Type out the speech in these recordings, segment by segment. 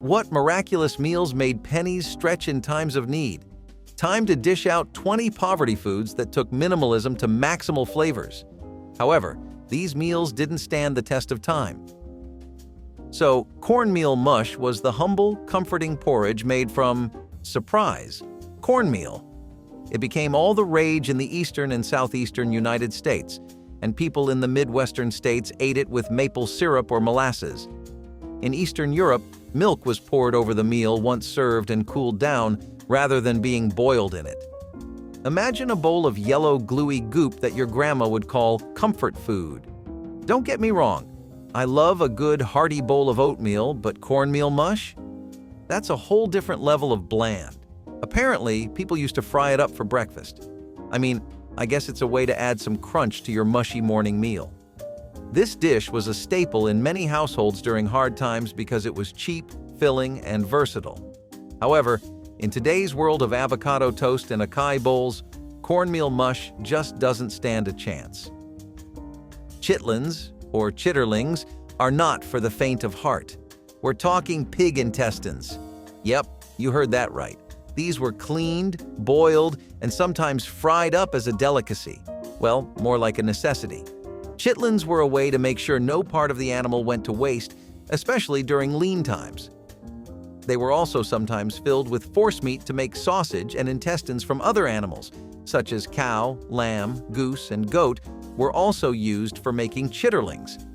What miraculous meals made pennies stretch in times of need? Time to dish out 20 poverty foods that took minimalism to maximal flavors. However, these meals didn't stand the test of time. So, cornmeal mush was the humble, comforting porridge made from, surprise, cornmeal. It became all the rage in the eastern and southeastern United States, and people in the Midwestern states ate it with maple syrup or molasses. In Eastern Europe, milk was poured over the meal once served and cooled down, rather than being boiled in it. Imagine a bowl of yellow, gluey goop that your grandma would call comfort food. Don't get me wrong, I love a good, hearty bowl of oatmeal, but cornmeal mush? That's a whole different level of bland. Apparently, people used to fry it up for breakfast. I guess it's a way to add some crunch to your mushy morning meal. This dish was a staple in many households during hard times because it was cheap, filling, and versatile. However, in today's world of avocado toast and acai bowls, cornmeal mush just doesn't stand a chance. Chitlins, or chitterlings, are not for the faint of heart. We're talking pig intestines. Yep, you heard that right. These were cleaned, boiled, and sometimes fried up as a delicacy. Well, more like a necessity. Chitlins were a way to make sure no part of the animal went to waste, especially during lean times. They were also sometimes filled with forcemeat to make sausage, and intestines from other animals, such as cow, lamb, goose, and goat, were also used for making chitterlings.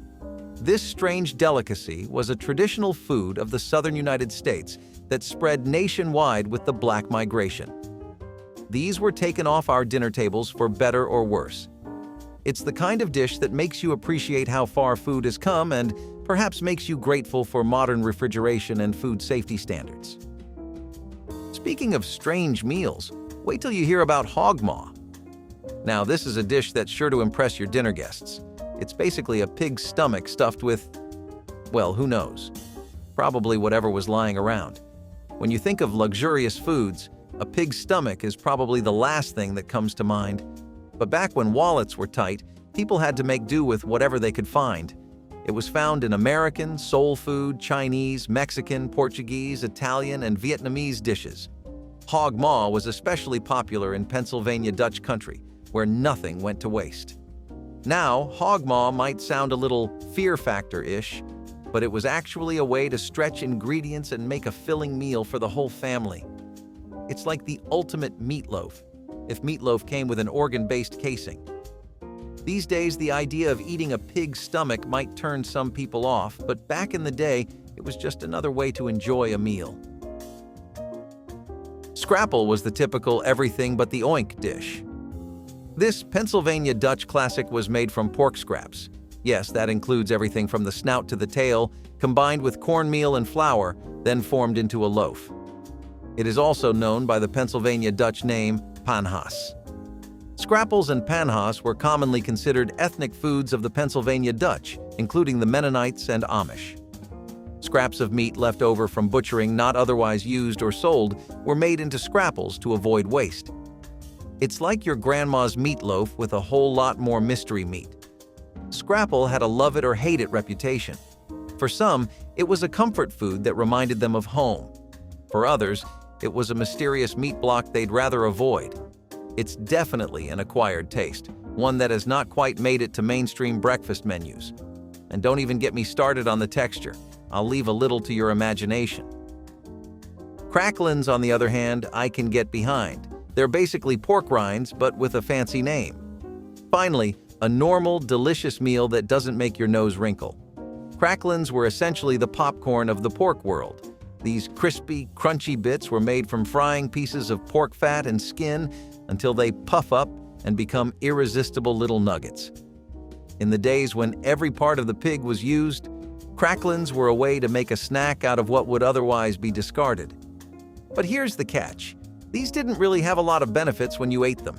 This strange delicacy was a traditional food of the southern United States that spread nationwide with the Black migration. These were taken off our dinner tables for better or worse. It's the kind of dish that makes you appreciate how far food has come and perhaps makes you grateful for modern refrigeration and food safety standards. Speaking of strange meals, wait till you hear about Hogma. Now, this is a dish that's sure to impress your dinner guests. It's basically a pig's stomach stuffed with, well, who knows? Probably whatever was lying around. When you think of luxurious foods, a pig's stomach is probably the last thing that comes to mind. But back when wallets were tight, people had to make do with whatever they could find. It was found in American, soul food, Chinese, Mexican, Portuguese, Italian, and Vietnamese dishes. Hogma was especially popular in Pennsylvania Dutch country, where nothing went to waste. Now, Hogma might sound a little fear factor-ish, but it was actually a way to stretch ingredients and make a filling meal for the whole family. It's like the ultimate meatloaf, if meatloaf came with an organ-based casing. These days, the idea of eating a pig's stomach might turn some people off, but back in the day, it was just another way to enjoy a meal. Scrapple was the typical everything but the oink dish. This Pennsylvania Dutch classic was made from pork scraps. Yes, that includes everything from the snout to the tail, combined with cornmeal and flour, then formed into a loaf. It is also known by the Pennsylvania Dutch name panhas. Scrapples and panhas were commonly considered ethnic foods of the Pennsylvania Dutch, including the Mennonites and Amish. Scraps of meat left over from butchering not otherwise used or sold were made into scrapples to avoid waste. It's like your grandma's meatloaf with a whole lot more mystery meat. Scrapple had a love it or hate it reputation. For some, it was a comfort food that reminded them of home. For others, it was a mysterious meat block they'd rather avoid. It's definitely an acquired taste, one that has not quite made it to mainstream breakfast menus. And don't even get me started on the texture. I'll leave a little to your imagination. Crackins, on the other hand, I can get behind. They're basically pork rinds, but with a fancy name. Finally, a normal, delicious meal that doesn't make your nose wrinkle. Crackins were essentially the popcorn of the pork world. These crispy, crunchy bits were made from frying pieces of pork fat and skin until they puff up and become irresistible little nuggets. In the days when every part of the pig was used, crackins were a way to make a snack out of what would otherwise be discarded. But here's the catch. These didn't really have a lot of benefits when you ate them.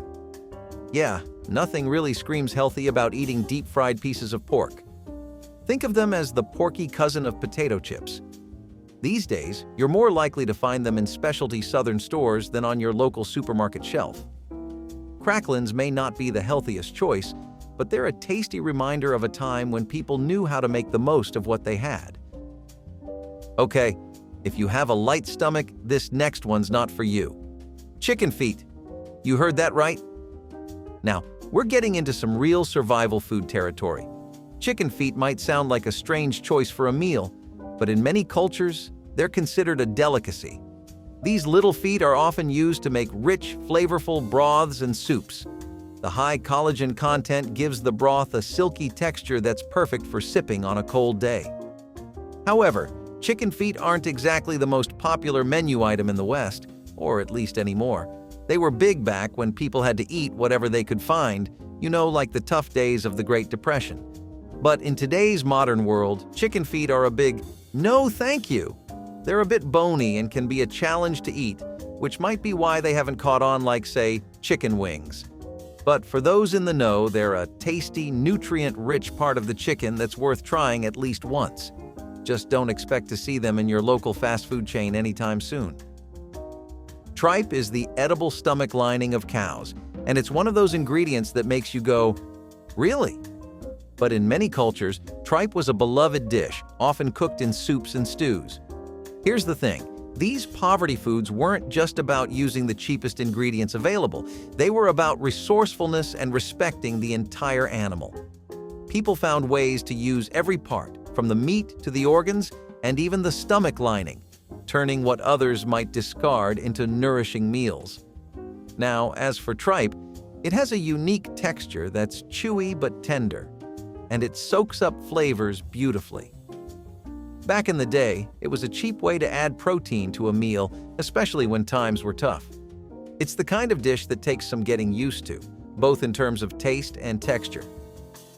Yeah, nothing really screams healthy about eating deep-fried pieces of pork. Think of them as the porky cousin of potato chips. These days, you're more likely to find them in specialty southern stores than on your local supermarket shelf. Crackins may not be the healthiest choice, but they're a tasty reminder of a time when people knew how to make the most of what they had. Okay, If you have a light stomach, this next one's not for you. Chicken feet. You heard that right? Now, we're getting into some real survival food territory. Chicken feet might sound like a strange choice for a meal, but in many cultures, they're considered a delicacy. These little feet are often used to make rich, flavorful broths and soups. The high collagen content gives the broth a silky texture that's perfect for sipping on a cold day. However, chicken feet aren't exactly the most popular menu item in the West, or at least anymore. They were big back when people had to eat whatever they could find, like the tough days of the Great Depression. But in today's modern world, chicken feet are a big no thank you. They're a bit bony and can be a challenge to eat, which might be why they haven't caught on like, say, chicken wings. But for those in the know, they're a tasty, nutrient-rich part of the chicken that's worth trying at least once. Just don't expect to see them in your local fast food chain anytime soon. Tripe is the edible stomach lining of cows, and it's one of those ingredients that makes you go, really? But in many cultures, tripe was a beloved dish, often cooked in soups and stews. Here's the thing. These poverty foods weren't just about using the cheapest ingredients available. They were about resourcefulness and respecting the entire animal. People found ways to use every part, from the meat to the organs and even the stomach lining, turning what others might discard into nourishing meals. Now, as for tripe, it has a unique texture that's chewy but tender, and it soaks up flavors beautifully. Back in the day, it was a cheap way to add protein to a meal, especially when times were tough. It's the kind of dish that takes some getting used to, both in terms of taste and texture.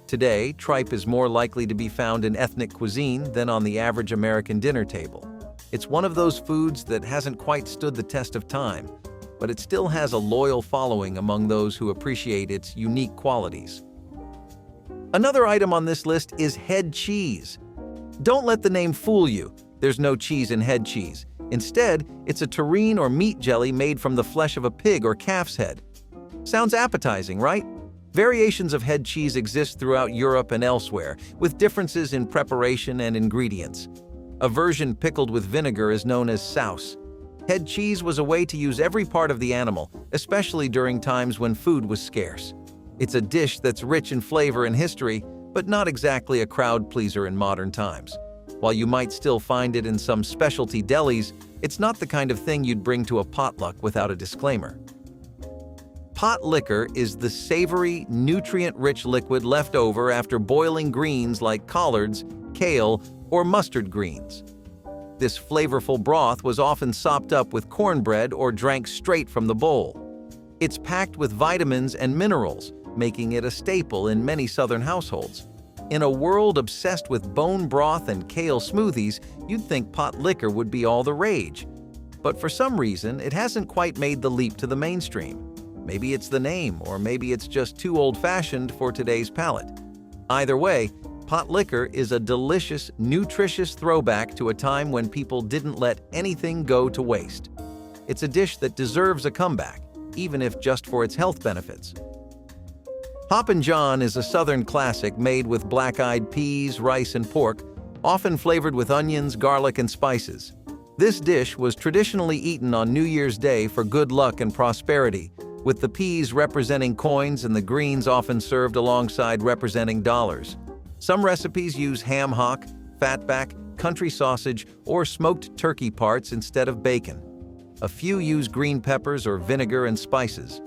Today, tripe is more likely to be found in ethnic cuisine than on the average American dinner table. It's one of those foods that hasn't quite stood the test of time, but it still has a loyal following among those who appreciate its unique qualities. Another item on this list is head cheese. Don't let the name fool you. There's no cheese in head cheese. Instead, it's a terrine or meat jelly made from the flesh of a pig or calf's head. Sounds appetizing, right? Variations of head cheese exist throughout Europe and elsewhere, with differences in preparation and ingredients. A version pickled with vinegar is known as sauce. Head cheese was a way to use every part of the animal, especially during times when food was scarce. It's a dish that's rich in flavor and history, but not exactly a crowd pleaser in modern times. While you might still find it in some specialty delis, it's not the kind of thing you'd bring to a potluck without a disclaimer. Pot liquor is the savory, nutrient-rich liquid left over after boiling greens like collards, kale, or mustard greens. This flavorful broth was often sopped up with cornbread or drank straight from the bowl. It's packed with vitamins and minerals, making it a staple in many Southern households. In a world obsessed with bone broth and kale smoothies, you'd think pot liquor would be all the rage. But for some reason, it hasn't quite made the leap to the mainstream. Maybe it's the name, or maybe it's just too old-fashioned for today's palate. Either way, pot liquor is a delicious, nutritious throwback to a time when people didn't let anything go to waste. It's a dish that deserves a comeback, even if just for its health benefits. Hoppin' John is a Southern classic made with black-eyed peas, rice, and pork, often flavored with onions, garlic, and spices. This dish was traditionally eaten on New Year's Day for good luck and prosperity, with the peas representing coins and the greens often served alongside representing dollars. Some recipes use ham hock, fatback, country sausage, or smoked turkey parts instead of bacon. A few use green peppers or vinegar and spices.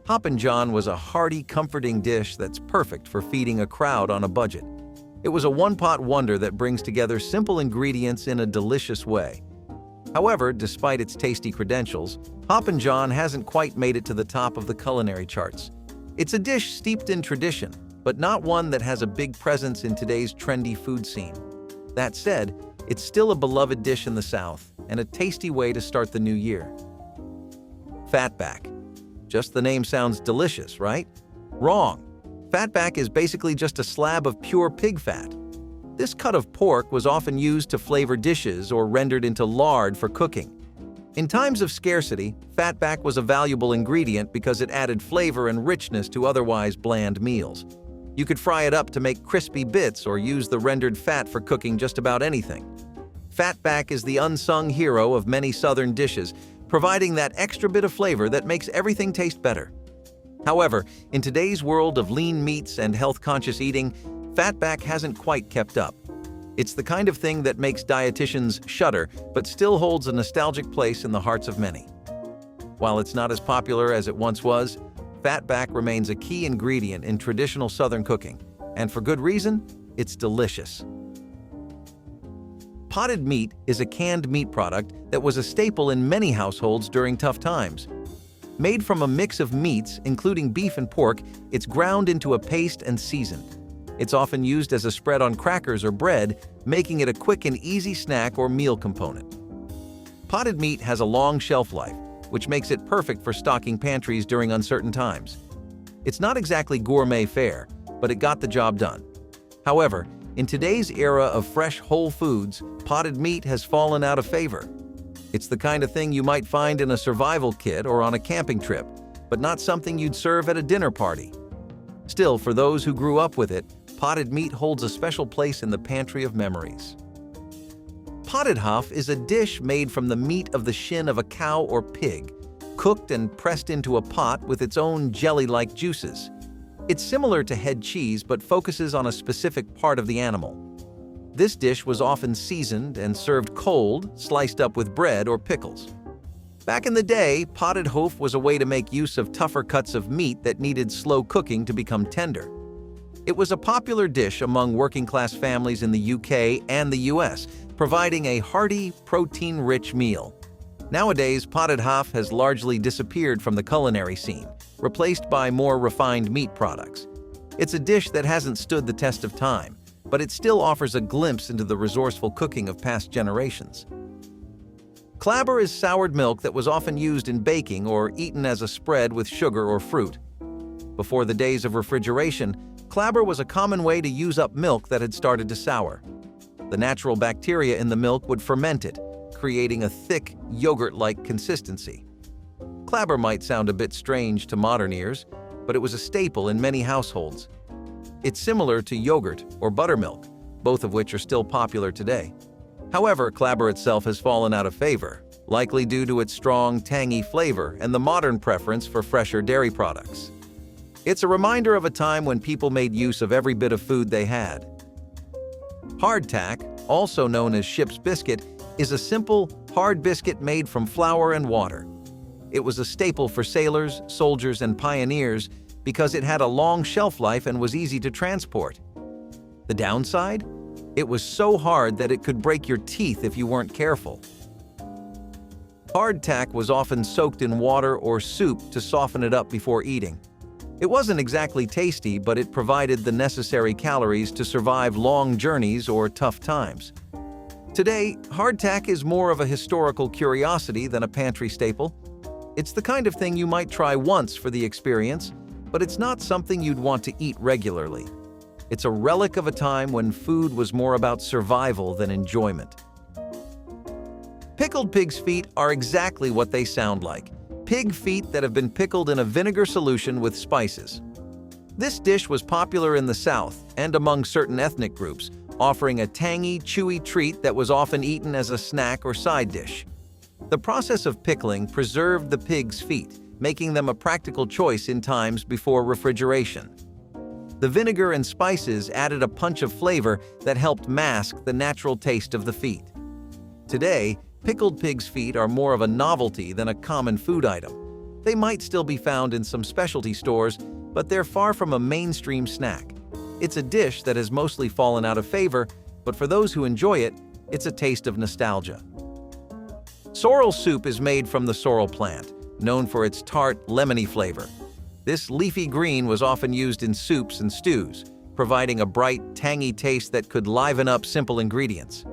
Hoppin' John was a hearty, comforting dish that's perfect for feeding a crowd on a budget. It was a one-pot wonder that brings together simple ingredients in a delicious way. However, despite its tasty credentials, Hoppin' John hasn't quite made it to the top of the culinary charts. It's a dish steeped in tradition, but not one that has a big presence in today's trendy food scene. That said, it's still a beloved dish in the South and a tasty way to start the new year. Fatback. Just the name sounds delicious, right? Wrong. Fatback is basically just a slab of pure pig fat. This cut of pork was often used to flavor dishes or rendered into lard for cooking. In times of scarcity, fatback was a valuable ingredient because it added flavor and richness to otherwise bland meals. You could fry it up to make crispy bits or use the rendered fat for cooking just about anything. Fatback is the unsung hero of many Southern dishes, providing that extra bit of flavor that makes everything taste better. However, in today's world of lean meats and health-conscious eating, Fatback hasn't quite kept up. It's the kind of thing that makes dietitians shudder, but still holds a nostalgic place in the hearts of many. While it's not as popular as it once was, Fatback remains a key ingredient in traditional Southern cooking, and for good reason, it's delicious. Potted meat is a canned meat product that was a staple in many households during tough times. Made from a mix of meats, including beef and pork, it's ground into a paste and seasoned. It's often used as a spread on crackers or bread, making it a quick and easy snack or meal component. Potted meat has a long shelf life, which makes it perfect for stocking pantries during uncertain times. It's not exactly gourmet fare, but it got the job done. However, in today's era of fresh whole foods, potted meat has fallen out of favor. It's the kind of thing you might find in a survival kit or on a camping trip, but not something you'd serve at a dinner party. Still, for those who grew up with it, potted meat holds a special place in the pantry of memories. Potted Hoff is a dish made from the meat of the shin of a cow or pig, cooked and pressed into a pot with its own jelly-like juices. It's similar to head cheese but focuses on a specific part of the animal. This dish was often seasoned and served cold, sliced up with bread or pickles. Back in the day, potted Hoff was a way to make use of tougher cuts of meat that needed slow cooking to become tender. It was a popular dish among working-class families in the UK and the US, providing a hearty, protein-rich meal. Nowadays, potted Hoff has largely disappeared from the culinary scene, replaced by more refined meat products. It's a dish that hasn't stood the test of time, but it still offers a glimpse into the resourceful cooking of past generations. Clabber is soured milk that was often used in baking or eaten as a spread with sugar or fruit. Before the days of refrigeration, Clabber was a common way to use up milk that had started to sour. The natural bacteria in the milk would ferment it, creating a thick, yogurt-like consistency. Clabber might sound a bit strange to modern ears, but it was a staple in many households. It's similar to yogurt or buttermilk, both of which are still popular today. However, Clabber itself has fallen out of favor, likely due to its strong, tangy flavor and the modern preference for fresher dairy products. It's a reminder of a time when people made use of every bit of food they had. Hardtack, also known as ship's biscuit, is a simple, hard biscuit made from flour and water. It was a staple for sailors, soldiers, and pioneers because it had a long shelf life and was easy to transport. The downside? It was so hard that it could break your teeth if you weren't careful. Hardtack was often soaked in water or soup to soften it up before eating. It wasn't exactly tasty, but it provided the necessary calories to survive long journeys or tough times. Today, hardtack is more of a historical curiosity than a pantry staple. It's the kind of thing you might try once for the experience, but it's not something you'd want to eat regularly. It's a relic of a time when food was more about survival than enjoyment. Pickled pig's feet are exactly what they sound like. Pig feet that have been pickled in a vinegar solution with spices. This dish was popular in the South and among certain ethnic groups, offering a tangy, chewy treat that was often eaten as a snack or side dish. The process of pickling preserved the pig's feet, making them a practical choice in times before refrigeration. The vinegar and spices added a punch of flavor that helped mask the natural taste of the feet. Today, pickled pig's feet are more of a novelty than a common food item. They might still be found in some specialty stores, but they're far from a mainstream snack. It's a dish that has mostly fallen out of favor, but for those who enjoy it, it's a taste of nostalgia. Soral Soup is made from the sorrel plant, known for its tart, lemony flavor. This leafy green was often used in soups and stews, providing a bright, tangy taste that could liven up simple ingredients.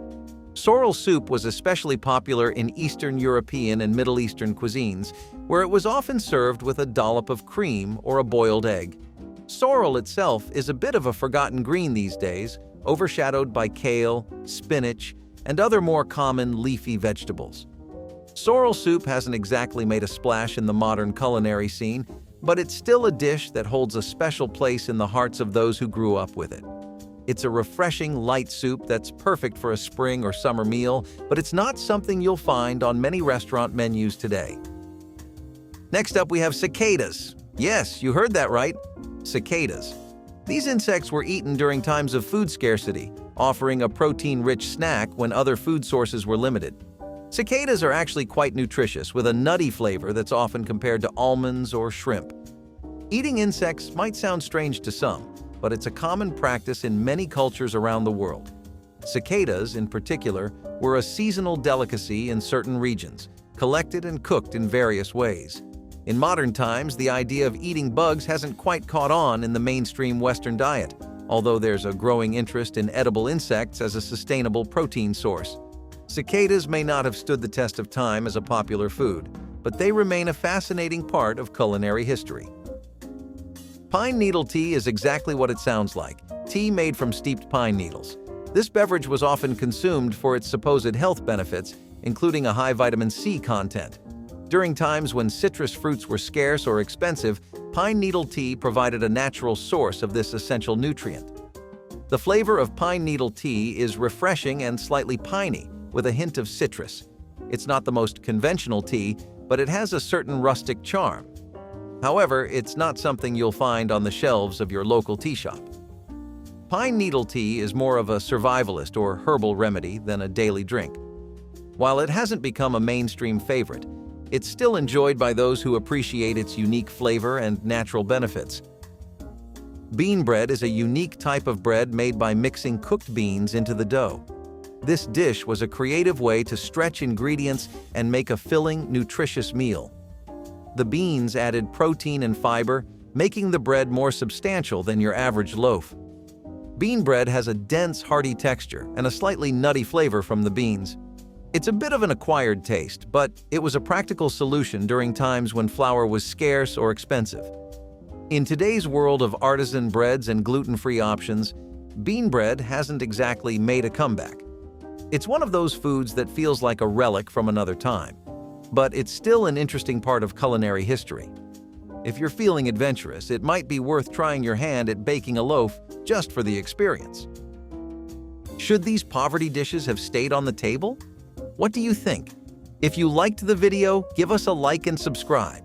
Soral soup was especially popular in Eastern European and Middle Eastern cuisines, where it was often served with a dollop of cream or a boiled egg. Sorrel itself is a bit of a forgotten green these days, overshadowed by kale, spinach, and other more common leafy vegetables. Soral soup hasn't exactly made a splash in the modern culinary scene, but it's still a dish that holds a special place in the hearts of those who grew up with it. It's a refreshing, light soup that's perfect for a spring or summer meal, but it's not something you'll find on many restaurant menus today. Next up, we have cicadas. Yes, you heard that right. Cicadas. These insects were eaten during times of food scarcity, offering a protein-rich snack when other food sources were limited. Cicadas are actually quite nutritious, with a nutty flavor that's often compared to almonds or shrimp. Eating insects might sound strange to some, but it's a common practice in many cultures around the world. Cicadas, in particular, were a seasonal delicacy in certain regions, collected and cooked in various ways. In modern times, the idea of eating bugs hasn't quite caught on in the mainstream Western diet, although there's a growing interest in edible insects as a sustainable protein source. Cicadas may not have stood the test of time as a popular food, but they remain a fascinating part of culinary history. Pine needle tea is exactly what it sounds like, tea made from steeped pine needles. This beverage was often consumed for its supposed health benefits, including a high vitamin C content. During times when citrus fruits were scarce or expensive, pine needle tea provided a natural source of this essential nutrient. The flavor of pine needle tea is refreshing and slightly piney, with a hint of citrus. It's not the most conventional tea, but it has a certain rustic charm. However, it's not something you'll find on the shelves of your local tea shop. Pine needle tea is more of a survivalist or herbal remedy than a daily drink. While it hasn't become a mainstream favorite, it's still enjoyed by those who appreciate its unique flavor and natural benefits. Bean bread is a unique type of bread made by mixing cooked beans into the dough. This dish was a creative way to stretch ingredients and make a filling, nutritious meal. The beans added protein and fiber, making the bread more substantial than your average loaf. Bean bread has a dense, hearty texture and a slightly nutty flavor from the beans. It's a bit of an acquired taste, but it was a practical solution during times when flour was scarce or expensive. In today's world of artisan breads and gluten-free options, bean bread hasn't exactly made a comeback. It's one of those foods that feels like a relic from another time, but it's still an interesting part of culinary history. If you're feeling adventurous, it might be worth trying your hand at baking a loaf just for the experience. Should these poverty dishes have stayed on the table? What do you think? If you liked the video, give us a like and subscribe.